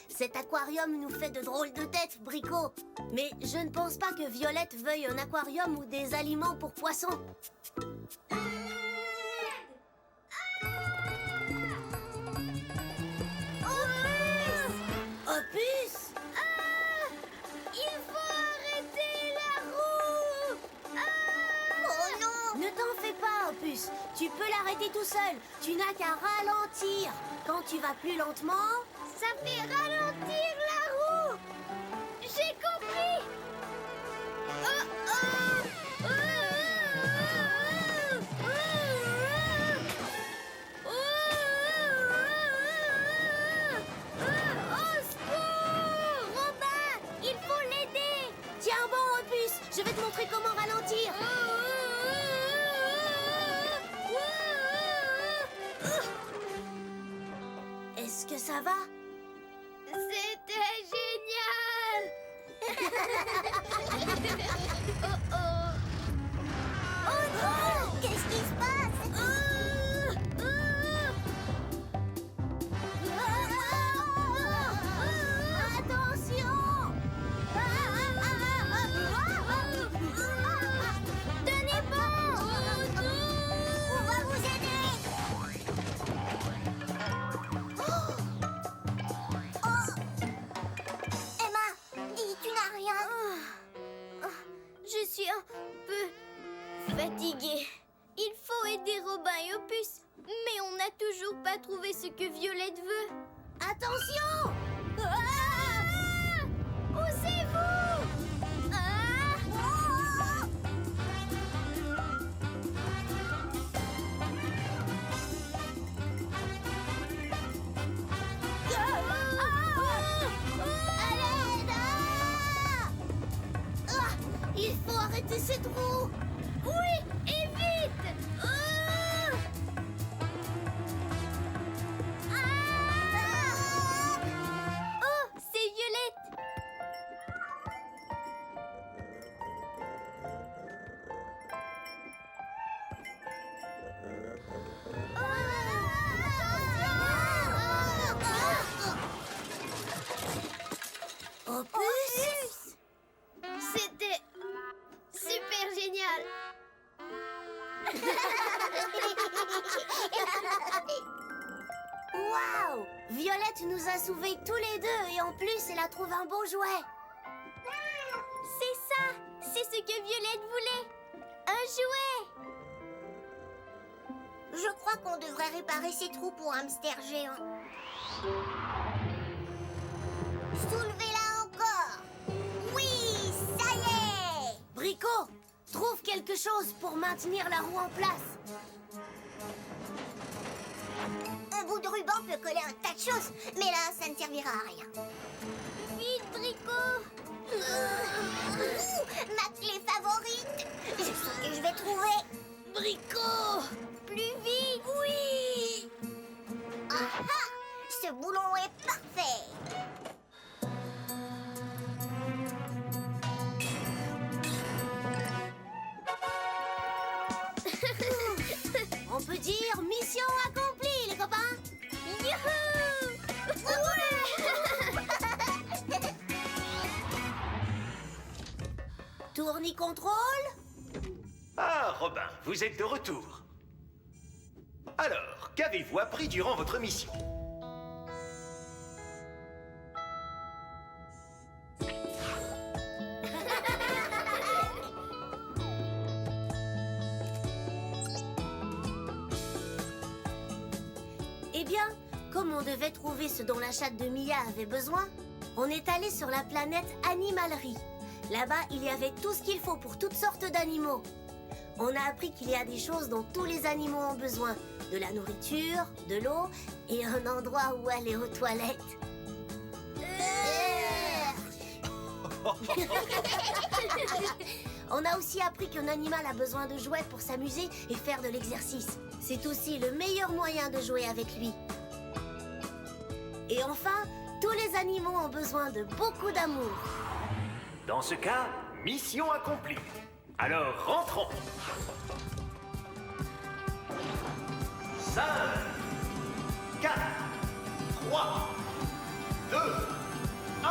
Cet aquarium nous fait de drôles de têtes, Brico. Mais je ne pense pas que Violette veuille un aquarium ou des aliments pour poissons. Opus! Opus! Il faut arrêter! t'arrêter tout seul. Tu n'as qu'à ralentir. Quand tu vas plus lentement... Ça fait ralentir la roue. J'ai compris. Oh, oh. Je vais te montrer comment ralentir. Est-ce que ça va? C'était génial. Oh oh. Oh non! Qu'est-ce qui se passe? Attention! Tenez bon. On va vous aider! Oh! Emma, dis, tu n'as rien? Je suis un peu fatiguée. Il faut aider Robin et Opus, mais on n'a toujours pas trouvé ce que Violette veut. Attention! Poussez-vous! Il faut arrêter cette roue! Oui, et vite! Oh, c'est Violette! Opus! C'était super génial! Waouh! Violette nous a sauvés tous les deux et en plus, elle a trouvé un bon jouet. C'est ça! C'est ce que Violette voulait! Un jouet! Je crois qu'on devrait réparer ces trous pour hamster géant. Soulevez-la encore! Oui, ça y est! Brico, trouve quelque chose pour maintenir la roue en place. Un bout de ruban peut coller un tas de choses, mais là, ça ne servira à rien. Vite, Brico! Ma clé favorite! Je sais que je vais trouver. Brico! Plus vite! Oui! Ah ah! Ce boulon est parfait! On peut dire mission accomplie, les copains. Youhou! Tournis contrôle. Ah, Robin, vous êtes de retour. Alors, qu'avez-vous appris durant votre mission? Eh bien, comme on devait trouver ce dont la chatte de Mia avait besoin, on est allé sur la planète Animalerie. Là-bas, il y avait tout ce qu'il faut pour toutes sortes d'animaux. On a appris qu'il y a des choses dont tous les animaux ont besoin. De la nourriture, de l'eau et un endroit où aller aux toilettes. On a aussi appris qu'un animal a besoin de jouets pour s'amuser et faire de l'exercice. C'est aussi le meilleur moyen de jouer avec lui. Et enfin, tous les animaux ont besoin de beaucoup d'amour. Dans ce cas, mission accomplie. Alors, rentrons. 5, 4, 3, 2, 1.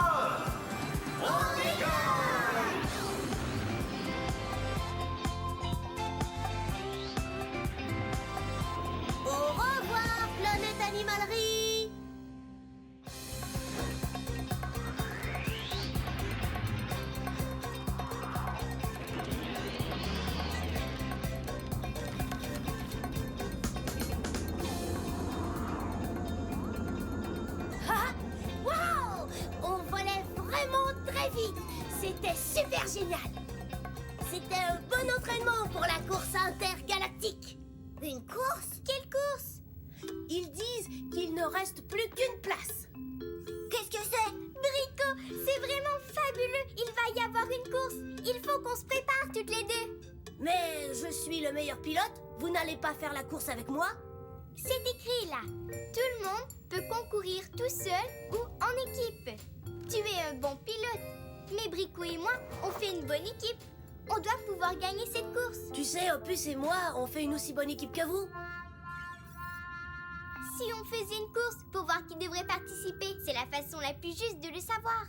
On dégage! Au revoir, planète Animalerie! génial! C'était un bon entraînement pour la course intergalactique. Une course? Quelle course? Ils disent qu'il ne reste plus qu'une place. Qu'est-ce que c'est? Brico, c'est vraiment fabuleux. Il va y avoir une course. Il faut qu'on se prépare toutes les deux. Mais je suis le meilleur pilote. Vous n'allez pas faire la course avec moi? C'est écrit là. Tout le monde peut concourir tout seul ou en équipe. Tu es un bon pilote. Mais Brico et moi, on fait une bonne équipe. On doit pouvoir gagner cette course. Tu sais, Opus et moi, on fait une aussi bonne équipe que vous. Si on faisait une course pour voir qui devrait participer, c'est la façon la plus juste de le savoir.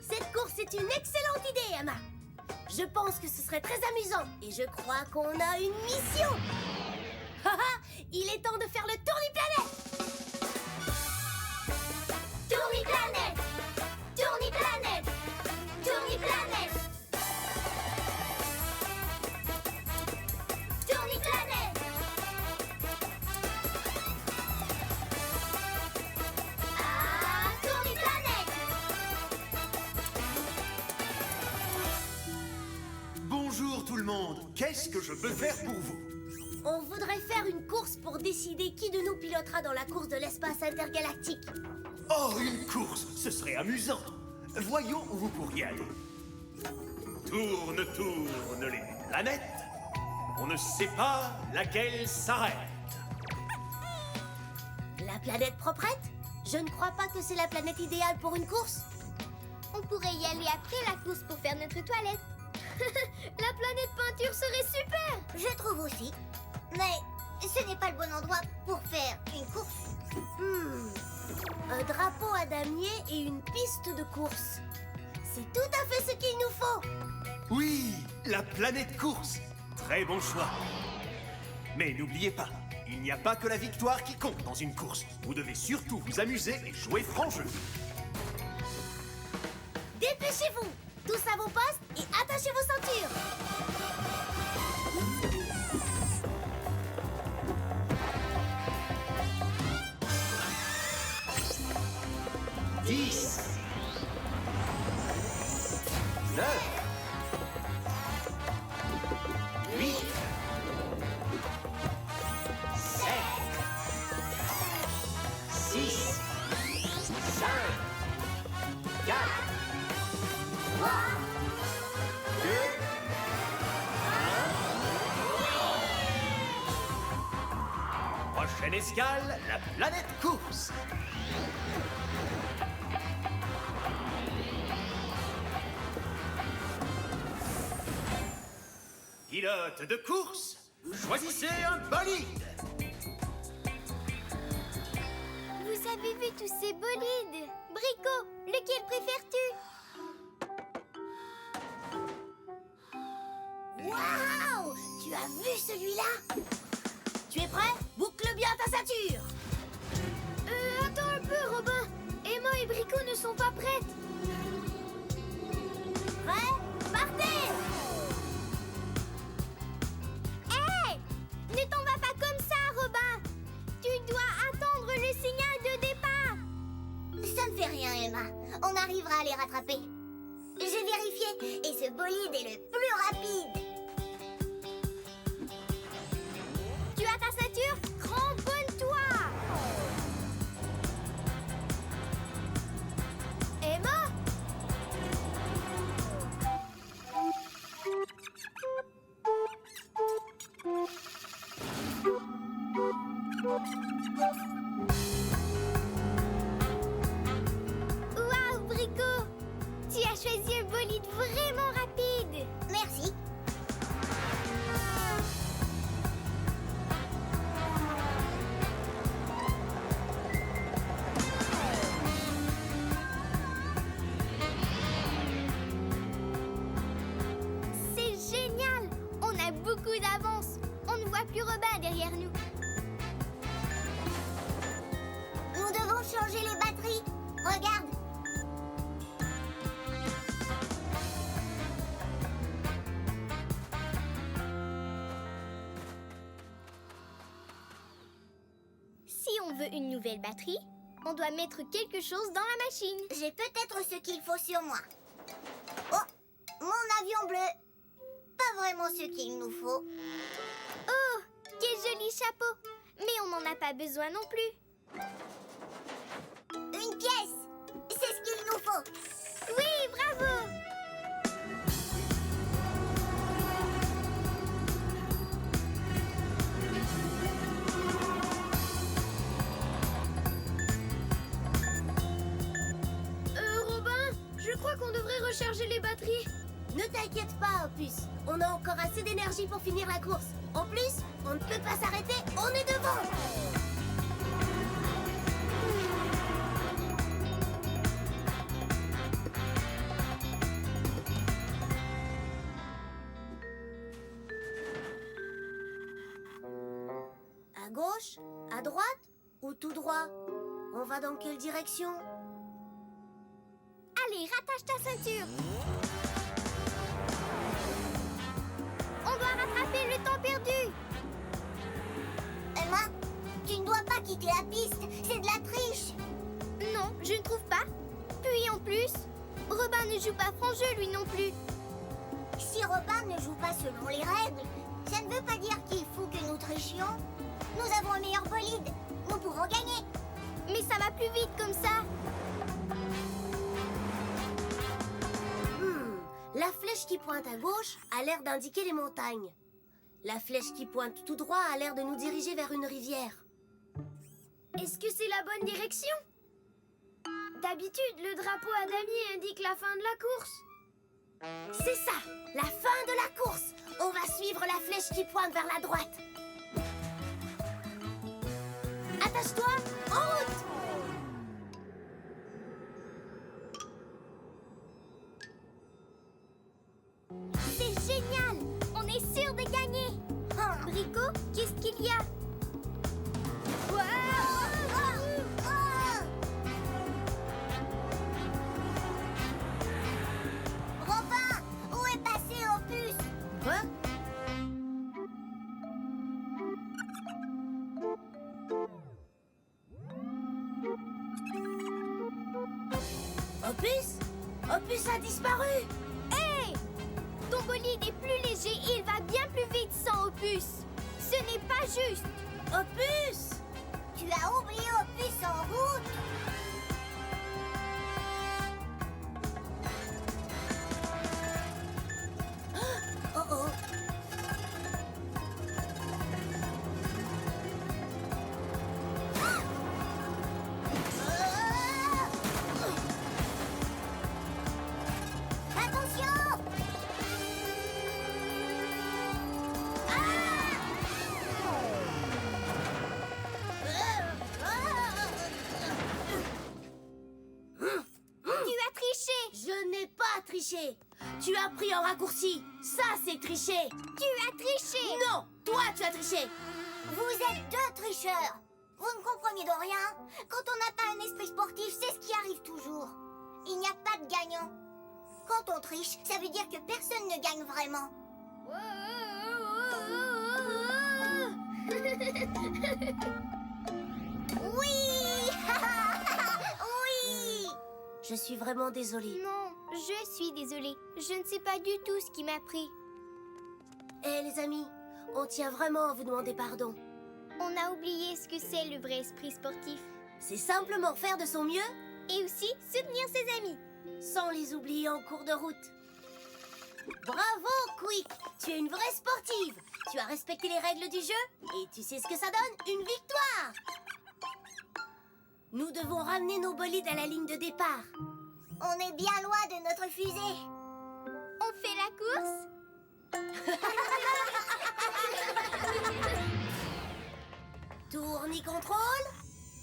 Cette course est une excellente idée, Emma. Je pense que ce serait très amusant. Et je crois qu'on a une mission. Il est temps de faire le tourniplanète. Tourniplanète! Tourniplanète! Tourniplanète! Tourniplanète! Ah, tourniplanète! Bonjour tout le monde. Qu'est-ce que je peux faire pour vous? On voudrait faire une course pour décider qui de nous pilotera dans la course de l'espace intergalactique. Oh, une course! Ce serait amusant. Voyons où vous pourriez aller. Tourne, tourne les planètes. On ne sait pas laquelle s'arrête. La planète proprette? Je ne crois pas que c'est la planète idéale pour une course. On pourrait y aller après la course pour faire notre toilette. La planète peinture serait super! Je trouve aussi. Mais ce n'est pas le bon endroit pour faire une course. Un drapeau à damier et une piste de course. C'est tout à fait ce qu'il nous faut. Oui, la planète course. Très bon choix. Mais n'oubliez pas, il n'y a pas que la victoire qui compte dans une course. Vous devez surtout vous amuser et jouer franc jeu. Dépêchez-vous. Tous à vos postes et attachez vos ceintures. Dix, 9, 8, 7, 6, 5, 4, 3, 2, 1. Prochaine escale, la planète course. Pilote de course, choisissez un bolide. Vous avez vu tous ces bolides? Brico, lequel préfères-tu? Waouh! Tu as vu celui-là? Tu es prêt? Boucle bien ta ceinture. Attends un peu, Robin. Emma et Brico ne sont pas prêtes. Prêt? Partez! Hey! Ne t'en vas pas comme ça, Robin. Tu dois attendre le signal de départ. Ça ne fait rien, Emma. On arrivera à les rattraper. J'ai vérifié et ce bolide est le plus rapide. Tu as ta ceinture? Cramponne-toi. Emma? Waouh, Brico! Tu as choisi un bolide vraiment rapide. Merci. C'est génial! On a beaucoup d'avance. On ne voit plus Robin derrière nous. Nous devons changer les batteries. Regarde. veut une nouvelle batterie, on doit mettre quelque chose dans la machine. J'ai peut-être ce qu'il faut sur moi. Oh, mon avion bleu. Pas vraiment ce qu'il nous faut. Oh, quel joli chapeau! Mais on n'en a pas besoin non plus. Une pièce. C'est ce qu'il nous faut. Oui, bravo! Robin, je crois qu'on devrait recharger les batteries. Ne t'inquiète pas, Opus. On a encore assez d'énergie pour finir la course. En plus, on ne peut pas s'arrêter, on est devant. À gauche, à droite ou tout droit? On va dans quelle direction? Allez, rattache ta ceinture. On doit rattraper le temps perdu. Emma, tu ne dois pas quitter la piste. C'est de la triche. Non, je ne trouve pas. Puis en plus, Robin ne joue pas franc jeu lui non plus. Si Robin ne joue pas selon les règles, ça ne veut pas dire qu'il faut que nous trichions. Nous avons un meilleur bolide. Nous pourrons gagner. Mais ça va plus vite comme ça. La flèche qui pointe à gauche a l'air d'indiquer les montagnes. La flèche qui pointe tout droit a l'air de nous diriger vers une rivière. Est-ce que c'est la bonne direction? D'habitude, le drapeau à damier indique la fin de la course. C'est ça, la fin de la course. On va suivre la flèche qui pointe vers la droite. Attache-toi, en route! C'est génial! On est sûr de gagner! Brico, qu'est-ce qu'il y a? Robin, où est passé Opus? Quoi? Opus? Opus a disparu! Hé! Ton bolide est plus léger et il va bien plus vite sans Opus. Ce n'est pas juste. Opus! Tu as oublié Opus en route. Oh oh! Attention! Tu as triché. Je n'ai pas triché! Tu as pris un raccourci! Ça, c'est tricher! Tu as triché. Non! Toi, tu as triché! Vous êtes deux tricheurs. Vous ne comprenez de rien. Quand on n'a pas un esprit sportif, c'est ce qui arrive toujours. Il n'y a pas de gagnant. Quand on triche, ça veut dire que personne ne gagne vraiment. Oui! Oui! Je suis vraiment désolée. Non, je suis désolée. Je ne sais pas du tout ce qui m'a pris. Eh les amis, on tient vraiment à vous demander pardon. On a oublié ce que c'est le vrai esprit sportif. C'est simplement faire de son mieux Et aussi soutenir ses amis. sans les oublier en cours de route. Bravo, Quick! Tu es une vraie sportive! Tu as respecté les règles du jeu et tu sais ce que ça donne? Une victoire! Nous devons ramener nos bolides à la ligne de départ. On est bien loin de notre fusée. On fait la course? Tourne-contrôle.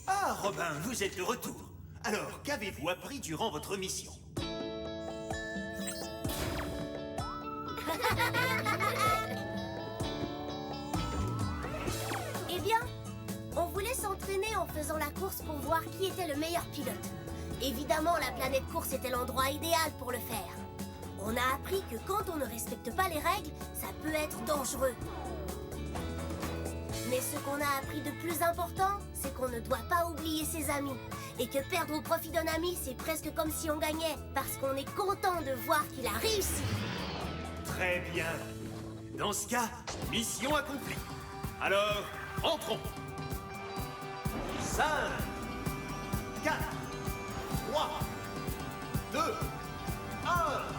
Ah, Robin, vous êtes de retour. Alors, qu'avez-vous appris durant votre mission? Eh bien, on voulait s'entraîner en faisant la course pour voir qui était le meilleur pilote. Évidemment, la planète course était l'endroit idéal pour le faire. On a appris que quand on ne respecte pas les règles, ça peut être dangereux. Mais ce qu'on a appris de plus important, c'est qu'on ne doit pas oublier ses amis. Et que perdre au profit d'un ami, c'est presque comme si on gagnait, parce qu'on est content de voir qu'il a réussi. Très bien. Dans ce cas, mission accomplie. Alors, entrons. 5, 4, 3, 2, 1.